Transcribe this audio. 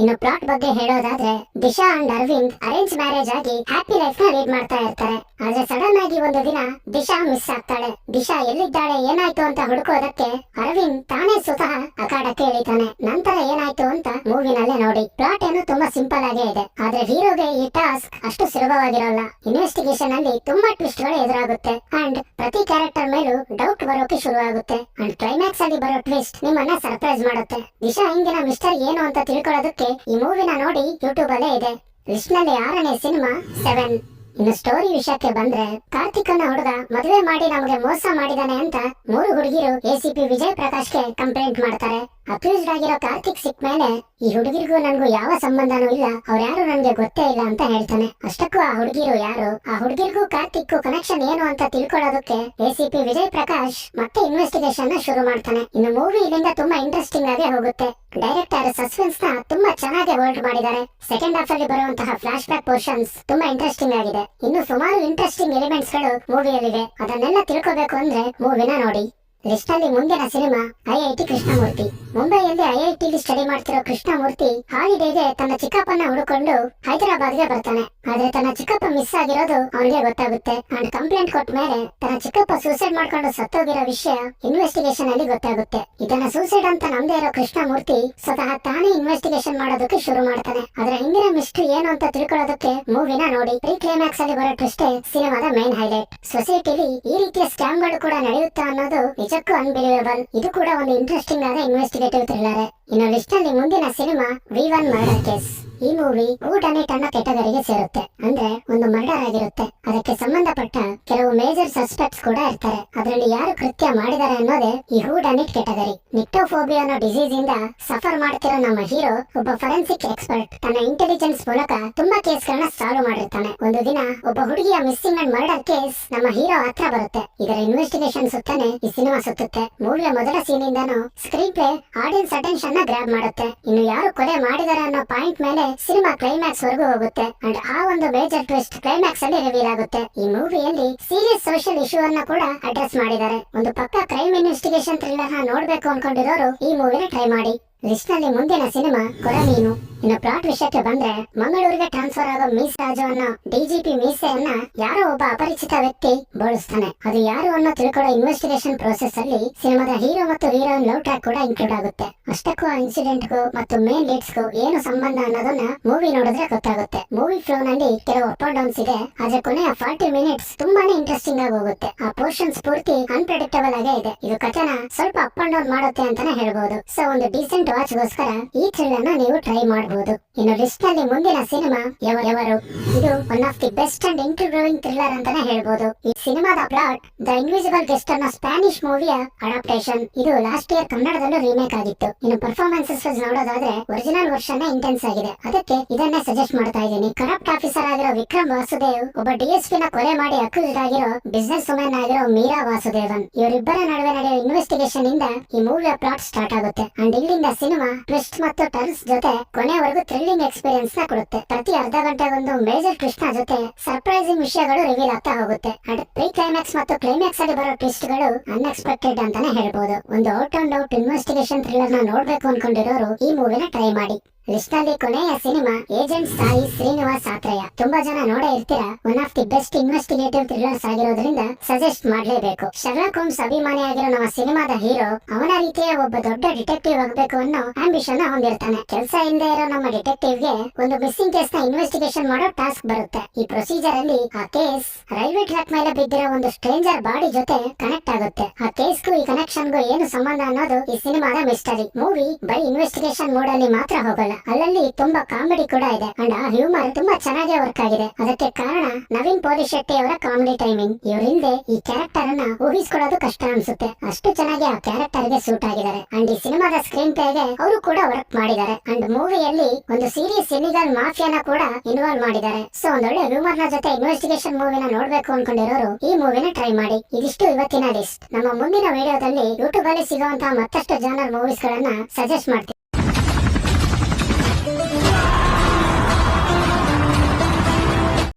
ಇನ್ನು ಪ್ಲಾಟ್ ಬಗ್ಗೆ ಹೇಳೋದಾದ್ರೆ Disha and Arvind arrange marriage ಆಗಿ ಹ್ಯಾಪಿ ಲೈಫ್ ನ ಲೀಡ್ ಮಾಡ್ತಾ ಇರ್ತಾರೆ. ಆದ್ರೆ ಸಡನ್ ಆಗಿ ಒಂದು ದಿನ ದಿಶಾ ಮಿಸ್ ಆಗ್ತಾಳೆ. ದಿಶಾ ಎಲ್ಲಿದ್ದಾಳೆ ಏನಾಯ್ತು ಅಂತ ಹುಡುಕೋದಕ್ಕೆ ಅರವಿಂದ್ ತಾನೇ ಸ್ವತಃ ಅಖಾಡಕ್ಕೆ ಇಳಿತಾನೆ. ನಂತರ ಏನಾಯ್ತು ಅಂತ ಮೂವಿನಲ್ಲೇ ನೋಡಿ. ಪ್ಲಾಟ್ ಏನು ತುಂಬಾ ಸಿಂಪಲ್ ಆಗೇ ಇದೆ, ಆದ್ರೆ ಹೀರೋಗೆ ಈ ಟಾಸ್ಕ್ ಅಷ್ಟು ಸುಲಭವಾಗಿರೋಲ್ಲ. ಇನ್ವೆಸ್ಟಿಗೇಷನ್ ಅಲ್ಲಿ ತುಂಬಾ ಟ್ವಿಸ್ಟ್ ಗಳು ಎದುರಾಗುತ್ತೆ ಅಂಡ್ ಪ್ರತಿ ಕ್ಯಾರೆಕ್ಟರ್ ಮೇಲೂ ಡೌಟ್ ಬರೋಕೆ ಶುರುವಾಗುತ್ತೆ ಅಂಡ್ ಕ್ಲೈಮ್ಯಾಕ್ಸ್ ಅಲ್ಲಿ ಬರೋ ಟ್ವಿಸ್ಟ್ ನಿಮ್ಮನ್ನ ಸರ್ಪ್ರೈಸ್ ಮಾಡುತ್ತೆ. ದಿಶಾ ಹಿಂದಿನ ಮಿಸ್ಟರ್ ಏನು ಅಂತ ತಿಳ್ಕೊಳ್ಳೋದಕ್ಕೆ ಈ ಮೂವಿನ ನೋಡಿ ಯೂಟ್ಯೂಬ್ ಅಲ್ಲೇ ಇದೆ. ಲಿಸ್ಟ್ ನಲ್ಲಿ 6ನೇ ಸಿನಿಮಾ 7. ಇನ್ನು ಸ್ಟೋರಿ ವಿಷಯಕ್ಕೆ ಬಂದ್ರೆ, ಕಾರ್ತಿಕ್ ಅನ್ನೋ ಹುಡುಗ ಮದುವೆ ಮಾಡಿ ನಮಗೆ ಮೋಸ ಮಾಡಿದಾನೆ ಅಂತ 3 ಹುಡುಗಿರು ಎಸಿಪಿ ವಿಜಯ್ ಪ್ರಕಾಶ್ಗೆ ಕಂಪ್ಲೇಂಟ್ ಮಾಡ್ತಾರೆ. ಅಕ್ಯೂಸ್ಡ್ ಆಗಿರೋ ಕಾರ್ತಿಕ್ ಸಿಕ್ಕ ಮೇಲೆ ಈ ಹುಡುಗಿರಿಗೂ ನನ್ಗೂ ಯಾವ ಸಂಬಂಧನೂ ಇಲ್ಲ, ಅವ್ರ್ಯಾರು ನನ್ಗೆ ಗೊತ್ತೇ ಇಲ್ಲ ಅಂತ ಹೇಳ್ತಾನೆ. ಅಷ್ಟಕ್ಕೂ ಆ ಹುಡುಗಿರು ಯಾರು, ಆ ಹುಡುಗಿರ್ಗೂ ಕಾರ್ತಿಕ್ ಕನೆಕ್ಷನ್ ಏನು ಅಂತ ತಿಳ್ಕೊಳ್ಳೋದಕ್ಕೆ ಎಸಿಪಿ ವಿಜಯ್ ಪ್ರಕಾಶ್ ಮತ್ತೆ ಇನ್ವೆಸ್ಟಿಗೇಷನ್ ನ ಶುರು ಮಾಡ್ತಾನೆ. ಇನ್ನು ಮೂವಿ ಇಲ್ಲಿಂದ ತುಂಬಾ ಇಂಟ್ರೆಸ್ಟಿಂಗ್ ಆಗಿ ಹೋಗುತ್ತೆ. ಡೈರೆಕ್ಟರ್ ಸಸ್ಪೆನ್ಸ್ ನ ತುಂಬಾ ಚೆನ್ನಾಗಿ ಹೋಲ್ಡ್ ಮಾಡಿದ್ದಾರೆ. ಸೆಕೆಂಡ್ ಹಾಫ್ ಅಲ್ಲಿ ಬರುವಂತಹ ಫ್ಲಾಶ್ ಬ್ಯಾಕ್ ಪೋರ್ಷನ್ಸ್ ತುಂಬಾ ಇಂಟ್ರೆಸ್ಟಿಂಗ್ ಆಗಿದೆ. ಇನ್ನು ಸುಮಾರು ಇಂಟ್ರೆಸ್ಟಿಂಗ್ ಎಲಿಮೆಂಟ್ಸ್ ಗಳು ಮೂವಿಯಲ್ಲಿವೆ. ಅದನ್ನೆಲ್ಲ ತಿಳ್ಕೋಬೇಕು ಅಂದ್ರೆ ಮೂವಿನ ನೋಡಿ. ಲಿಸ್ಟ್ ಅಲ್ಲಿ ಮುಂದಿನ ಸಿನಿಮಾ ಐಐಟಿ ಕೃಷ್ಣಮೂರ್ತಿ. ಮುಂಬೈಯಲ್ಲಿ ಐಐಟಿಲಿ ಸ್ಟಡಿ ಮಾಡ್ತಿರೋ ಕೃಷ್ಣಮೂರ್ತಿ ಹಾಲಿಡೇಗೆ ತನ್ನ ಚಿಕ್ಕಪ್ಪನ ಹುಡುಕೊಂಡು ಹೈದರಾಬಾದ್ಗೆ ಬರ್ತಾನೆ. ಆದ್ರೆ ತನ್ನ ಚಿಕ್ಕಪ್ಪ ಮಿಸ್ ಆಗಿರೋದು ಅವನಿಗೆ ಗೊತ್ತಾಗುತ್ತೆ ಅಂಡ್ ಕಂಪ್ಲೇಂಟ್ ಕೊಟ್ಟ ಮೇಲೆ ತನ್ನ ಚಿಕ್ಕಪ್ಪ ಸೂಸೈಡ್ ಮಾಡ್ಕೊಂಡು ಸತ್ತೋಗಿರೋ ವಿಷಯ ಇನ್ವೆಸ್ಟಿಗೇಷನ್ ಅಲ್ಲಿ ಗೊತ್ತಾಗುತ್ತೆ. ಇದನ್ನ ಸೂಸೈಡ್ ಅಂತ ನಂಬದೇ ಇರೋ ಕೃಷ್ಣಮೂರ್ತಿ ಸ್ವತಃ ತಾನೇ ಇನ್ವೆಸ್ಟಿಗೇಷನ್ ಮಾಡೋದಕ್ಕೆ ಶುರು ಮಾಡ್ತಾನೆ. ಆದ್ರೆ ಹಿಂದಿನ ಮಿಸ್ಟ್ರಿ ಏನು ಅಂತ ತಿಳ್ಕೊಳ್ಳೋದಕ್ಕೆ ಮೂವಿನ ನೋಡಿ. ಪ್ರೀ ಕ್ಲೈಮ್ಯಾಕ್ಸ್ ಅಲ್ಲಿ ಬರೋ ಟ್ವಿಸ್ಟೇ ಸಿನಿಮಾದ ಮೇನ್ ಹೈಲೈಟ್. ಸೊಸೈಟಿಲಿ ಈ ರೀತಿಯ ಸ್ಕ್ಯಾಮ್ ಗಳು ಕೂಡ ನಡೆಯುತ್ತಾ ಅನ್ನೋದು ನಿಜಕ್ಕೂ ಅನ್ಬಿಲಿವೇಬಲ್. ಇದು ಕೂಡ ಒಂದು ಇಂಟ್ರೆಸ್ಟಿಂಗ್ ಆದ ಇನ್ವೆಸ್ಟಿಗೇಟಿವ್ ಥ್ರಿಲ್ಲರ್. ಇನ್ನು ಲಿಸ್ಟ್ ಅಲ್ಲಿ ಮುಂದಿನ ಸಿನಿಮಾ V1 ಮರ್ಡರ್ ಕೇಸ್. ಈ ಮೂವಿ ಹೂಡ್ ಅಂಡ್ ಇಟ್ ಅನ್ನೋ ಕೆಟಗರಿಗೆ ಸೇರುತ್ತೆ. ಅಂದ್ರೆ ಒಂದು ಮರ್ಡರ್ ಆಗಿರುತ್ತೆ, ಅದಕ್ಕೆ ಸಂಬಂಧಪಟ್ಟ ಕೆಲವು ಮೇಜರ್ ಸಸ್ಪೆಕ್ಟ್ಸ್ ಕೂಡ ಇರ್ತಾರೆ. ಅದರಲ್ಲಿ ಯಾರು ಕೃತ್ಯ ಮಾಡಿದ್ದಾರೆ ಅನ್ನೋದೇ ಈ ಹೂಡ್ ಅಂಡ್ ಇಟ್ ಕೆಟಗರಿ. ನಿಕ್ಟೋಫೋಬಿಯಾ ಅನ್ನೋ ಡಿಸೀಸ್ ಇಂದ ಸಫರ್ ಮಾಡ್ತಿರೋ ನಮ್ಮ ಹೀರೋ ಒಬ್ಬ ಫರೆನ್ಸಿಕ್ ಎಕ್ಸ್ಪರ್ಟ್. ತನ್ನ ಇಂಟೆಲಿಜೆನ್ಸ್ ಮೂಲಕ ತುಂಬಾ ಕೇಸ್ ಗಳನ್ನ ಸಾಲ್ವ್ ಮಾಡಿರ್ತಾನೆ. ಒಂದು ದಿನ ಒಬ್ಬ ಹುಡುಗಿಯ ಮಿಸ್ಸಿಂಗ್ ಅಂಡ್ ಮರ್ಡರ್ ಕೇಸ್ ನಮ್ಮ ಹೀರೋ ಹತ್ರ ಬರುತ್ತೆ. ಇದರ ಇನ್ವೆಸ್ಟಿಗೇಷನ್ ಸುತ್ತಾನೆ ಈ ಸಿನಿಮಾ ಸುತ್ತುತ್ತೆ. ಮೂವಿಯ ಮೊದಲ ಸೀನ್ ಇಂದಾನು ಸ್ಕ್ರೀನ್ ಪ್ಲೇ ಆಡಿಯನ್ಸ್ ಅಟೆನ್ಷನ್ ನ ಗ್ರಾಬ್ ಮಾಡುತ್ತೆ. ಇನ್ನು ಯಾರು ಕೊಲೆ ಮಾಡಿದ್ದಾರೆ ಅನ್ನೋ ಪಾಯಿಂಟ್ ಮೇಲೆ ಸಿನಿಮಾ ಕ್ಲೈಮ್ಯಾಕ್ಸ್ ವರೆಗೂ ಹೋಗುತ್ತೆ ಅಂಡ್ ಆ ಒಂದು ಮೇಜರ್ ಟ್ವಿಸ್ಟ್ ಕ್ಲೈಮ್ಯಾಕ್ಸ್ ಅಲ್ಲಿ ರಿವೀಲ್ ಆಗುತ್ತೆ. ಈ ಮೂವಿಯಲ್ಲಿ ಸೀರಿಯಸ್ ಸೋಷಿಯಲ್ ಇಶ್ಯೂ ಅನ್ನ ಕೂಡ ಅಡ್ರೆಸ್ ಮಾಡಿದ್ದಾರೆ. ಒಂದು ಪಕ್ಕ ಕ್ರೈಮ್ ಇನ್ವೆಸ್ಟಿಗೇಷನ್ ಥ್ರಿಲ್ಲರ್ ನ ನೋಡ್ಬೇಕು ಅನ್ಕೊಂಡಿರೋರು ಈ ಮೂವಿನ ಟ್ರೈ ಮಾಡಿ. ಲಿಸ್ಟ್ ನಲ್ಲಿ ಮುಂದಿನ ಸಿನಿಮಾ ಕೊರಮೀನು. ಇನ್ನು ಪ್ಲಾಟ್ ವಿಷಯಕ್ಕೆ ಬಂದ್ರೆ, ಮಂಗಳೂರಿಗೆ ಟ್ರಾನ್ಸ್ಫರ್ ಆಗೋ ಮೀಸರಾಜು ಅನ್ನೋ ಡಿಜಿಪಿ ಮೀಸೆಯನ್ನ ಯಾರೋ ಒಬ್ಬ ಅಪರಿಚಿತ ವ್ಯಕ್ತಿ ಬೋಳಿಸ್ತಾನೆ. ಅದು ಯಾರು ಅನ್ನೋ ತಿಳ್ಕೊಳ್ಳೋ ಇನ್ವೆಸ್ಟಿಗೇಷನ್ ಪ್ರೋಸೆಸ್ ಅಲ್ಲಿ ಸಿನಿಮಾದ ಹೀರೋ ಮತ್ತು ಹೀರೋಯಿನ್ ಲವ್ ಟ್ರ್ಯಾಕ್ ಕೂಡ ಇನ್ಕ್ಲೂಡ್ ಆಗುತ್ತೆ. ಅಷ್ಟಕ್ಕೂ ಆ ಇನ್ಸಿಡೆಂಟ್ ಗೂ ಮತ್ತು ಮೇನ್ ಲೀಡ್ಸ್ ಗೂ ಏನು ಸಂಬಂಧ ಅನ್ನೋದನ್ನ ಮೂವಿ ನೋಡಿದ್ರೆ ಗೊತ್ತಾಗುತ್ತೆ. ಮೂವಿ ಫ್ಲೋ ನಲ್ಲಿ ಕೆಲವು ಅಪ್ ಅಂಡ್ ಡೌನ್ಸ್ ಇದೆ, ಆದ್ರೆ ಕೊನೆಯ 40 ಮಿನಿಟ್ಸ್ ತುಂಬಾನೇ ಇಂಟ್ರೆಸ್ಟಿಂಗ್ ಆಗಿ ಹೋಗುತ್ತೆ. ಆ ಪೋರ್ಷನ್ಸ್ ಪೂರ್ತಿ ಅನ್ಪ್ರೆಡಿಕ್ಟಬಲ್ ಆಗೇ ಇದೆ. ಇದು ಕಥೆನ ಸ್ವಲ್ಪ ಅಪ್ ಅಂಡ್ ಡೌನ್ ಮಾಡುತ್ತೆ ಅಂತಾನೆ ಹೇಳ್ಬಹುದು. ಸೊ ಒಂದು ಡೀಸೆಂಟ್ ವಾಚ್ ಗೋಸ್ಕರ ಈ ಥ್ರಿಲ್ಲರ್ ನ ನೀವು ಟ್ರೈ ಮಾಡಬಹುದು. ಇನ್ನು ಲಿಸ್ಟ್ ನಲ್ಲಿ ಮುಂದಿನ ಸಿನಿಮಾ ಎವರು. ಇದು one of the best and intriguing thriller ಅಂತಾನೆ ಹೇಳ್ಬಹುದು. ಈ ಸಿನಿಮಾದ ಪ್ಲಾಟ್ ದ ಇನ್ವಿಸಿಬಲ್ ಗೆಸ್ಟ್ ಅನ್ನೋ ಸ್ಪ್ಯಾನಿಷ್ ಮೂವಿಯ ಅಡಾಪ್ಟೇಷನ್. ಇದು ಲಾಸ್ಟ್ ಇಯರ್ ಕನ್ನಡದಲ್ಲೂ ರೀಮೇಕ್ ಆಗಿತ್ತು. ಇನ್ನು ಪರ್ಫಾರ್ಮೆನ್ಸಸ್ ನೋಡೋದಾದ್ರೆ ಒರಿಜಿನಲ್ ವರ್ಷನ್ ಇಂಟೆನ್ಸ್ ಆಗಿದೆ, ಅದಕ್ಕೆ ಇದನ್ನೇ ಸಜೆಸ್ಟ್ ಮಾಡ್ತಾ ಇದ್ದೀನಿ. ಕರಪ್ಟ್ ಆಫೀಸರ್ ಆಗಿರೋ ವಿಕ್ರಮ್ ವಾಸುದೇವ್ ಒಬ್ಬ ಡಿಎಸ್ಪಿ ನ ಕೊಲೆ ಮಾಡಿ ಅಕ್ಯೂಸ್ಡ್ ಆಗಿರೋ ಬಿಸ್ನೆಸ್ ವುಮೆನ್ ಆಗಿರೋ ಮೀರಾ ವಾಸುದೇವನ್, ಇವರಿಬ್ಬರ ನಡುವೆ ನಡೆಯೋ ಇನ್ವೆಸ್ಟಿಗೇಷನ್ ಇಂದ ಈ ಮೂವಿಯ ಪ್ಲಾಟ್ ಸ್ಟಾರ್ಟ್ ಆಗುತ್ತೆ ಅಂಡ್ ಇಲ್ಲಿಂದ ಸಿನಿಮಾ ಟ್ವಿಸ್ಟ್ ಮತ್ತು ಟರ್ನ್ಸ್ ಜೊತೆ ಕೊನೆವರೆಗೂ ಥ್ರಿಲ್ಲಿಂಗ್ ಎಕ್ಸ್ಪೀರಿಯನ್ಸ್ ನ ಕೊಡುತ್ತೆ. ಪ್ರತಿ ಅರ್ಧ ಗಂಟೆಗೊಂದು ಮೇಜರ್ ಟ್ವಿಸ್ಟ್ ನ ಜೊತೆ ಸರ್ಪ್ರೈಸಿಂಗ್ ವಿಷಯಗಳು ರಿವೀಲ್ ಆಗ್ತಾ ಹೋಗುತ್ತೆ ಅಂಡ್ ಪ್ರೀ ಕ್ಲೈಮ್ಯಾಕ್ಸ್ ಮತ್ತು ಕ್ಲೈಮ್ಯಾಕ್ಸ್ ಅಲ್ಲಿ ಬರೋ ಟ್ವಿಸ್ಟ್ ಗಳು ಅನ್ಎಕ್ಸ್ಪೆಕ್ಟೆಡ್ ಅಂತಾನೆ ಹೇಳ್ಬೋದು. ಒಂದು out and out investigation thriller ನ ನೋಡ್ಬೇಕು ಅನ್ಕೊಂಡಿರೋರು ಈ ಮೂವಿನ ಟ್ರೈ ಮಾಡಿ. ಲಿಸ್ಟ್ ಅಲ್ಲಿ ಕೊನೆಯ ಸಿನಿಮಾ ಏಜೆಂಟ್ ಸಾಯಿ ಶ್ರೀನಿವಾಸ್ ಆತ್ರೇಯ. ತುಂಬಾ ಜನ ನೋಡೇ ಇರ್ತೀರಾ. One of the best investigative thrillers ಆಗಿರೋದ್ರಿಂದ ಸಜೆಸ್ಟ್ ಮಾಡ್ಲೇಬೇಕು. ಶರ್ಲಾಕ್ ಹೋಮ್ಸ್ ಅಭಿಮಾನಿ ಆಗಿರೋ ನಮ್ಮ ಸಿನಿಮಾದ ಹೀರೋ ಅವನ ರೀತಿಯ ಒಬ್ಬ ದೊಡ್ಡ ಡಿಟೆಕ್ಟಿವ್ ಆಗಬೇಕು ಅನ್ನೋ ಆಂಬಿಷನ್ ಹೊಂದಿರ್ತಾನೆ. ಕೆಲಸ ಇಲ್ಲದೆ ಇರೋ ನಮ್ಮ ಡಿಟೆಕ್ಟಿವ್ ಗೆ ಒಂದು ಮಿಸ್ಸಿಂಗ್ ಕೇಸ್ ನ ಇನ್ವೆಸ್ಟಿಗೇಷನ್ ಮಾಡೋ ಟಾಸ್ಕ್ ಬರುತ್ತೆ. ಈ ಪ್ರೊಸೀಜರ್ ಅಲ್ಲಿ ಆ ಕೇಸ್ ರೈಲ್ವೆ ಟ್ರ್ಯಾಕ್ ಮೇಲೆ ಬಿದ್ದಿರೋ ಒಂದು ಸ್ಟ್ರೇಂಜರ್ ಬಾಡಿ ಜೊತೆ ಕನೆಕ್ಟ್ ಆಗುತ್ತೆ. ಆ ಕೇಸ್ಗೂ ಈ ಕನೆಕ್ಷನ್ ಗೂ ಏನು ಸಂಬಂಧ ಅನ್ನೋದು ಈ ಸಿನಿಮಾದ mystery. Movie by investigation mode ಅಲ್ಲಿ ಮಾತ್ರ ಹೋಗಲ್ಲ, ಅಲ್ಲಲ್ಲಿ ತುಂಬಾ ಕಾಮಿಡಿ ಕೂಡ ಇದೆ ಅಂಡ್ ಆ ಹ್ಯೂಮರ್ ತುಂಬಾ ಚೆನ್ನಾಗಿ ವರ್ಕ್ ಆಗಿದೆ. ಅದಕ್ಕೆ ಕಾರಣ ನವೀನ್ ಪೋಲಿಶೆಟ್ಟಿ ಅವರ ಕಾಮಿಡಿ ಟೈಮಿಂಗ್. ಇವರಿಂದೆ ಈ ಕ್ಯಾರೆಕ್ಟರ್ ಅನ್ನ ಊಹಿಸ್ಕೊಳ್ಳೋದು ಕಷ್ಟ ಅನ್ಸುತ್ತೆ, ಅಷ್ಟು ಚೆನ್ನಾಗಿ ಆ ಕ್ಯಾರೆಕ್ಟರ್ ಗೆ ಸೂಟ್ ಆಗಿದ್ದಾರೆ ಅಂಡ್ ಈ ಸಿನಿಮಾದ ಸ್ಕ್ರೀನ್ ಪ್ಲೇಗೆ ಅವರು ಕೂಡ ವರ್ಕ್ ಮಾಡಿದ್ದಾರೆ ಅಂಡ್ ಮೂವಿಯಲ್ಲಿ ಒಂದು ಸೀರಿಯಸ್ ಇಲಿಗಲ್ ಮಾಫಿಯಾನ ಕೂಡ ಇನ್ವಾಲ್ವ್ ಮಾಡಿದ್ದಾರೆ. ಸೊ ಒಂದೊಳ್ಳೆ ಹ್ಯೂಮರ್ ನ ಜೊತೆ ಇನ್ವೆಸ್ಟಿಗೇಷನ್ ಮೂವಿನ ನೋಡ್ಬೇಕು ಅನ್ಕೊಂಡಿರೋರು ಈ ಮೂವಿನ ಟ್ರೈ ಮಾಡಿ. ಇದಿಷ್ಟು ಇವತ್ತಿನ ಲಿಸ್ಟ್. ನಮ್ಮ ಮುಂದಿನ ವಿಡಿಯೋದಲ್ಲಿ ಯೂಟ್ಯೂಬ್ ಅಲ್ಲಿ ಸಿಗುವಂತಹ ಮತ್ತಷ್ಟು ಜಾನರ್ ಮೂವೀಸ್ ಗಳನ್ನ ಸಜೆಸ್ಟ್ ಮಾಡ್ತೀವಿ.